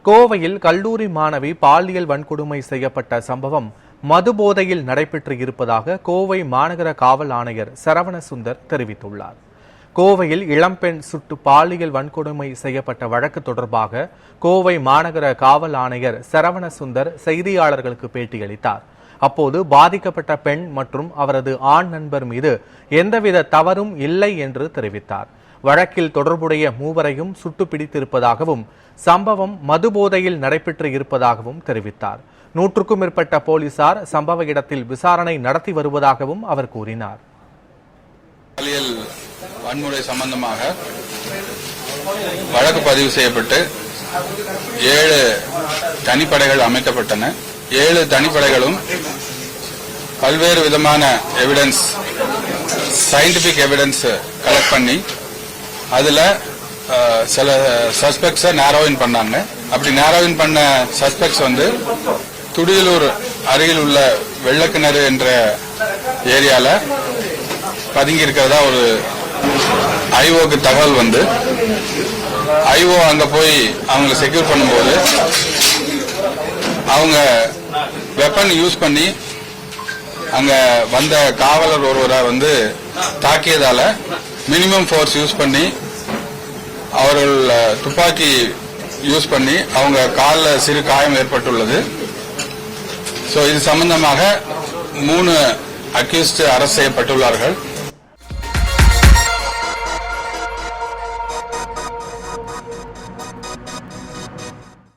கோவையில் கல்லூரி மாணவி பாலியல் வன்கொடுமை செய்யப்பட்ட சம்பவம் மதுபோதையில் நடைபெற்று இருப்பதாக கோவை மாநகர காவல் ஆணையர் சரவணசுந்தர் தெரிவித்துள்ளார். கோவையில் இளம்பெண் சுட்டு பாலியல் வன்கொடுமை செய்யப்பட்ட வழக்கு தொடர்பாக கோவை மாநகர காவல் ஆணையர் சரவணசுந்தர் செய்தியாளர்களுக்கு பேட்டியளித்தார். அப்போது பாதிக்கப்பட்ட பெண் மற்றும் அவரது ஆண் நண்பர் மீது எந்தவித தவறும் இல்லை என்று தெரிவித்தார். வழக்கில் தொடர்புடைய மூவரையும் சுட்டு பிடித்திருப்பதாகவும் சம்பவம் மதுபோதையில் நடைபெற்று இருப்பதாகவும் தெரிவித்தார். 100க்கும் மேற்பட்ட போலீசார் சம்பவ இடத்தில் விசாரணை நடத்தி வருவதாகவும் அவர் கூறினார். பாலியல் வன்முறை சம்பந்தமாக வழக்கு பதிவு செய்யப்பட்டு 7 தனிப்படைகள் அமைக்கப்பட்டன. 7 தனிப்படைகளும் பல்வேறு விதமான எவிடன்ஸ், சயின்டிபிக் எவிடன்ஸ் கலெக்ட் பண்ணி அதுல சில சஸ்பெக்ட்ஸை நேரோவின் பண்ணாங்க. அப்படி நேரோவின் பண்ண சஸ்பெக்ட்ஸ் துடியலூர் அருகில் உள்ள வெள்ளக்கிணறு என்ற ஏரியால பதுங்கி இருக்கிறதா ஒரு ஐஓக்கு தகவல் ஐஓ அங்க போய் அவங்களை செக்யூர் பண்ணும்போது அவங்க வெப்பன் யூஸ் பண்ணி அங்க வந்த காவலர் ஒருவரை தாக்கியதால மினிமம் ஃபோர்ஸ் யூஸ் பண்ணி அவர்கள் துப்பாக்கி யூஸ் பண்ணி அவங்க காலில் சிறு காயம் ஏற்பட்டுள்ளது. இது சம்பந்தமாக 3 அக்யூஸ்ட் அரெஸ்ட் செய்யப்பட்டுள்ளார்கள்.